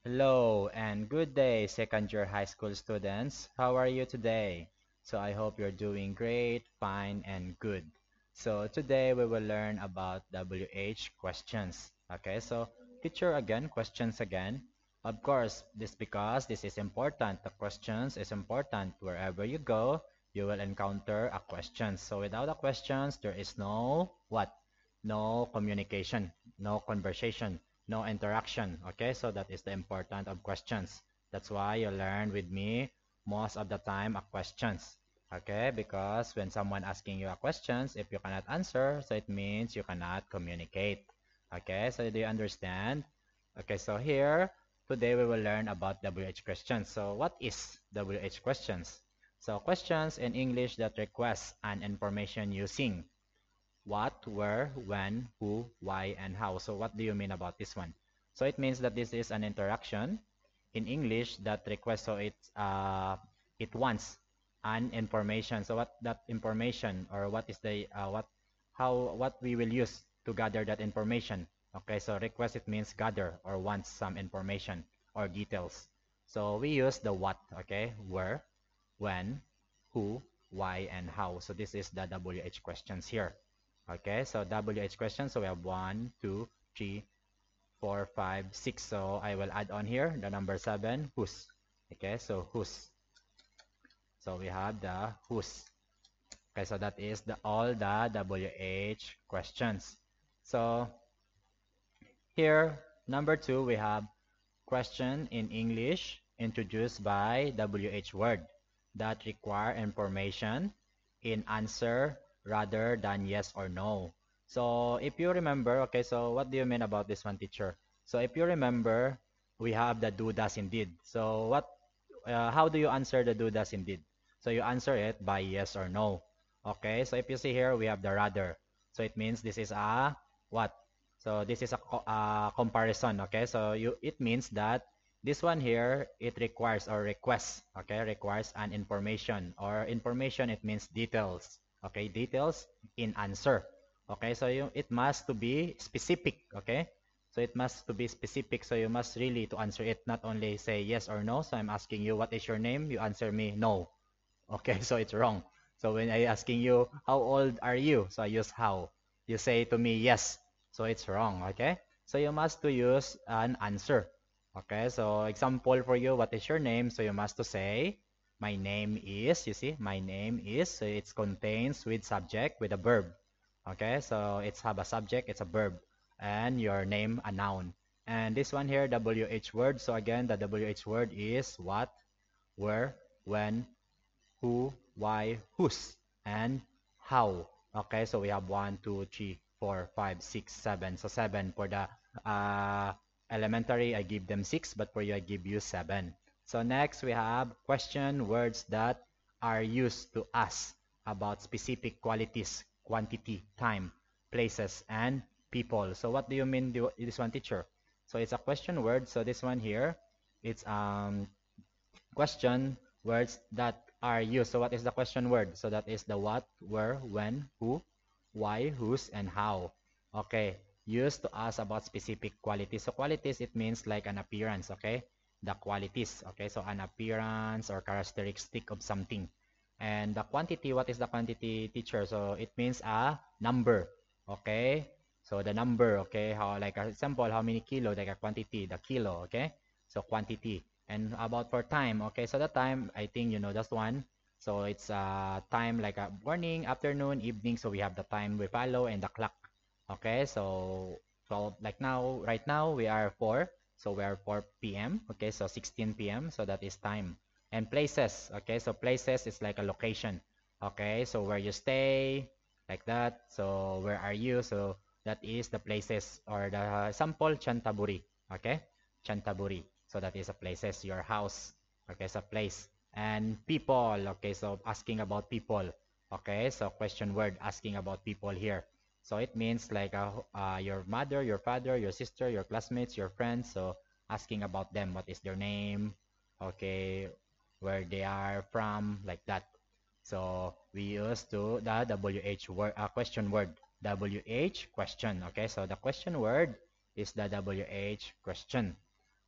Hello and good day, second year high school students. How are you today? So I hope you're doing great, fine, and good. So today we will learn about WH questions. Okay, so teacher again, questions again. Of course, this because this is important. The questions is important. Wherever you go, you will encounter a question. So without a questions, there is no what? No communication, no conversation, no interaction. Okay, so that is the important of questions. That's why you learn with me most of the time a questions. Okay, because when someone asking you a questions, if you cannot answer, so it means you cannot communicate. Okay, so do you understand? Okay, so here today we will learn about WH questions. So what is WH questions? So questions in English that request an information using what, where, when, who, why, and how. So what do you mean about this one? So it means that this is an interaction in English that requests, so it wants an information. So what that information, or what is the what we will use to gather that information. Okay, so request, it means gather or wants some information or details. So we use the what, okay, where, when, who, why, and how. So this is the WH questions here. Okay, so WH questions. So we have one, two, three, four, five, six. So I will add on here the number seven, whose. Okay, so whose. So we have the whose. Okay, so that is the all the WH questions. So here, number two, we have question in English introduced by WH word that require information in answer rather than yes or no. So if you remember, okay, so what do you mean about this one, teacher? So if you remember, we have the do does indeed. So how do you answer the do does indeed? So you answer it by yes or no. Okay, so if you see here, we have the rather. So it means this is a what? So this is a comparison. Okay, so it means that this one here, it requires or requests, okay, requires an information, or information, it means details, okay, details in answer. Okay, so it must to be specific, okay, so it must to be specific, so you must really to answer it, not only say yes or no. So I'm asking you, what is your name? You answer me no. Okay, so it's wrong. So when I asking you, how old are you? So I use how. You say to me yes. So it's wrong, okay? So you must to use an answer. Okay, so example for you, what is your name? So you must to say, my name is, you see, my name is, so it contains with subject with a verb. Okay, so it's have a subject, it's a verb, and your name a noun. And this one here, WH word. So again, the WH word is what, where, when, who, why, whose, and how. Okay, so we have one, two, three, four, five, six, seven. So seven for the uh, elementary, I give them six, but for you, I give you seven. So next, we have question words that are used to ask about specific qualities, quantity, time, places, and people. So what do you mean this one, teacher? So it's a question word. So this one here, it's question words that are used. So what is the question word? So that is the what, where, when, who, why, whose, and how. Okay, used to ask about specific qualities. So qualities, it means like an appearance, okay? The qualities, okay? So an appearance or characteristic of something. And the quantity, what is the quantity, teacher? So it means a number, okay? So the number, okay? How, like a example, how many kilo, like a quantity, the kilo, okay? So quantity. And about for time, okay, so the time, I think you know that's one. So it's time like a morning, afternoon, evening. So we have the time we follow and the clock. Okay, so like now, right now we are 4. So we are 4 p.m. Okay, so 16 p.m. So that is time. And places, okay, so places is like a location. Okay, so where you stay, like that. So where are you? So that is the places or the sample Chantaburi. Okay, Chantaburi. So that is a places, your house. Okay, so place. And people. Okay, so asking about people. Okay, so question word asking about people here. So it means like your mother, your father, your sister, your classmates, your friends. So asking about them, what is their name? Okay, where they are from, like that. So we use to the WH word, question word. WH question. Okay, so the question word is the WH question.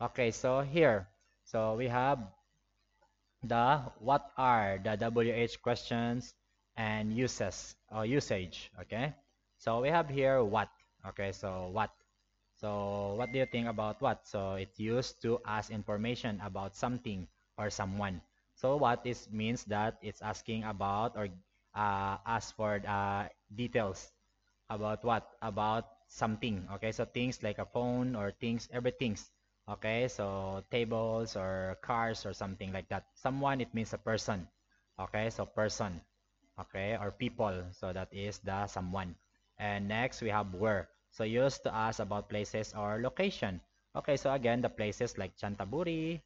Okay, so here, so we have the what are the WH questions and uses or usage. Okay, so we have here what. Okay, so what. So what do you think about what? So it's used to ask information about something or someone. So what is means that it's asking about or ask for details about what? About something. Okay, so things like a phone or things, everything's. Okay, so tables or cars or something like that. Someone, it means a person. Okay, so person. Okay, or people. So that is the someone. And next we have where. So used to ask about places or location. Okay, so again, the places like Chantaburi,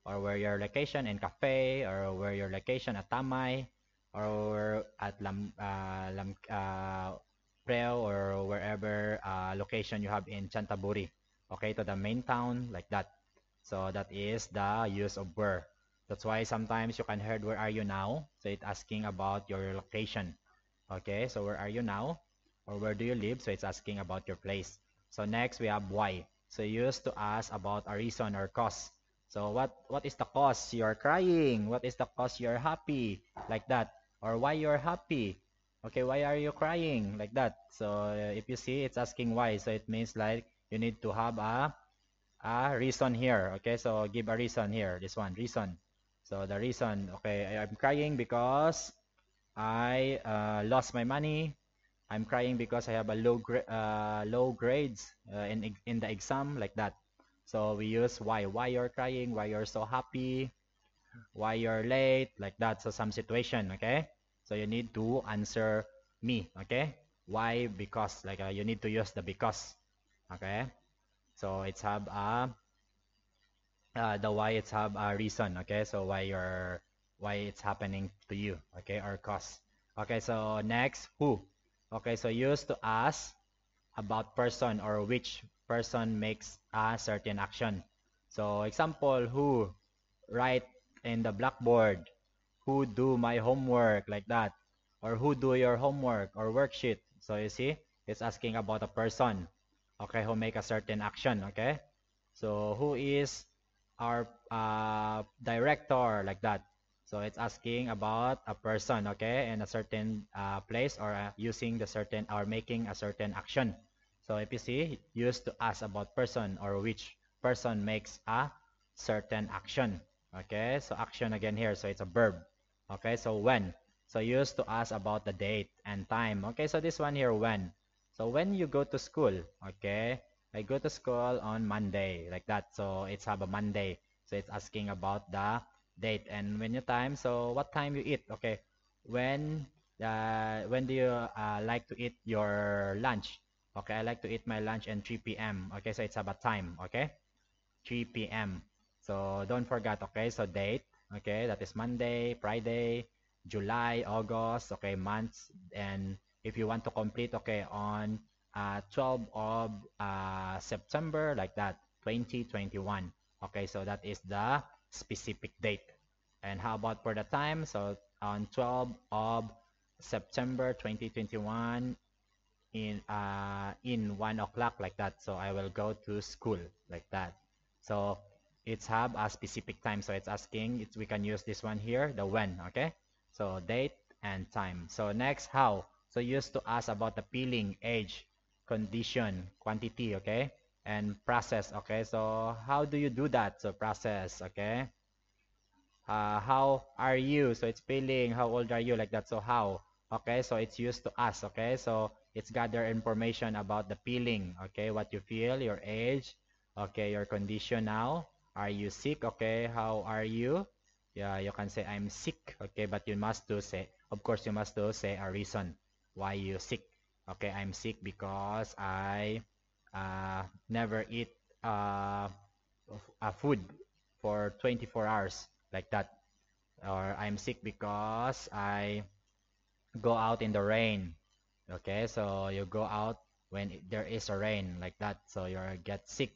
or where your location in cafe, or where your location at Tamay, or at Preo, or wherever location you have in Chantaburi. Okay, to the main town, like that. So that is the use of where. That's why sometimes you can hear where are you now? So it's asking about your location. Okay, so where are you now? Or where do you live? So it's asking about your place. So next we have why. So you used to ask about a reason or cause. So what is the cause you're crying? What is the cause you're happy? Like that. Or why you're happy? Okay, why are you crying? Like that. So if you see, it's asking why. So it means like you need to have a reason here. Okay, so give a reason here. This one, reason. So the reason, okay, I'm crying because I lost my money. I'm crying because I have a low grades in the exam, like that. So we use why. Why you're crying? Why you're so happy? Why you're late? Like that. So some situation, okay? So you need to answer me, okay? Why? Because, like you need to use the because, okay? So it's have the why it's have a reason, okay? So why it's happening to you, okay? Or cause. Okay, so next, who? Okay, so used to ask about person or which person makes a certain action. So example, who write in the blackboard, who do my homework, like that, or who do your homework or worksheet. So you see, it's asking about a person, okay, who make a certain action, okay? So who is our director, like that. So it's asking about a person, okay, in a certain place or using the certain or making a certain action. So if you see, used to ask about person or which person makes a certain action. Okay, so action again here, so it's a verb. Okay, so when. So used to ask about the date and time. Okay, so this one here, when. So when you go to school, okay, I go to school on Monday, like that. So it's have a Monday. So it's asking about the date and when you time. So what time you eat? Okay, when when do you like to eat your lunch? Okay, I like to eat my lunch at 3 p.m. Okay, so it's about time. Okay, 3 p.m. So don't forget. Okay, so date. Okay, that is Monday, Friday, July, August. Okay, months. And if you want to complete, okay, on 12 of September, like that, 2021. Okay, so that is the specific date. And how about for the time? So on 12 of September 2021 in 1 o'clock, like that. So I will go to school, like that. So it's have a specific time. So it's asking, we can use this one here, the when, okay? So date and time. So next, how? So used to ask about the feeling, age, condition, quantity, okay? And process, okay? So how do you do that? So process, okay? How are you? So it's feeling, how old are you? Like that. So how? Okay, so it's used to us. Okay, so it's gather information about the feeling. Okay, what you feel, your age. Okay, your condition now. Are you sick? Okay, how are you? Yeah, you can say I'm sick. Okay, but you must do say, of course, you must do say a reason why you sick. Okay, I'm sick because I never eat uh, food for 24 hours, like that. Or I'm sick because I go out in the rain. Okay, so you go out when there is a rain, like that. So you get sick.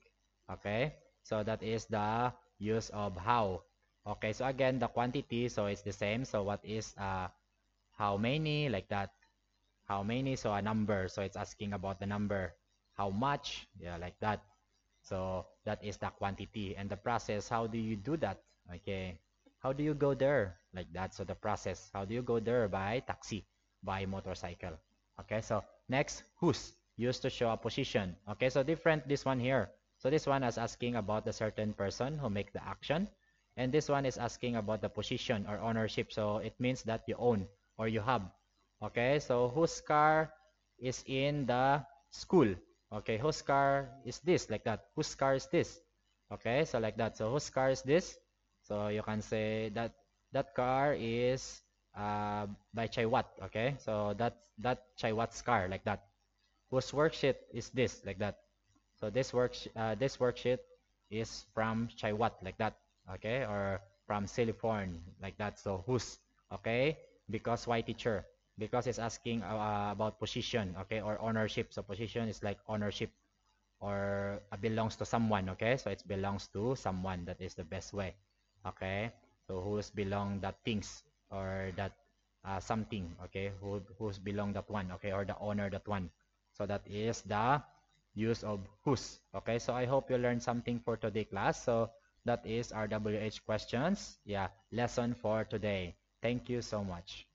Okay, so that is the use of how. Okay, so again, the quantity, so it's the same. So what is how many, like that. How many, so a number. So it's asking about the number. How much, yeah, like that. So that is the quantity. And the process, how do you do that? Okay. How do you go there? Like that. So the process, how do you go there? By taxi, by motorcycle. Okay. So next, whose, used to show a position. Okay. So different this one here. So this one is asking about the certain person who make the action. And this one is asking about the position or ownership. So it means that you own or you have. Okay. So whose car is in the school? Okay, whose car is this? Like that. Whose car is this? Okay, so like that. So whose car is this? So you can say that that car is by Chaiwat. Okay, so that Chaiwat's car, like that. Whose worksheet is this? Like that. So this worksheet is from Chaiwat, like that. Okay, or from Siliforn, like that. So whose? Okay, because why teacher? Because it's asking about position, okay, or ownership. So position is like ownership or belongs to someone, okay? So it belongs to someone. That is the best way, okay? So who's belong that things or that something, okay? Who's belong that one, okay? Or the owner that one. So that is the use of whose, okay? So I hope you learned something for today class. So that is our WH questions. Yeah, lesson for today. Thank you so much.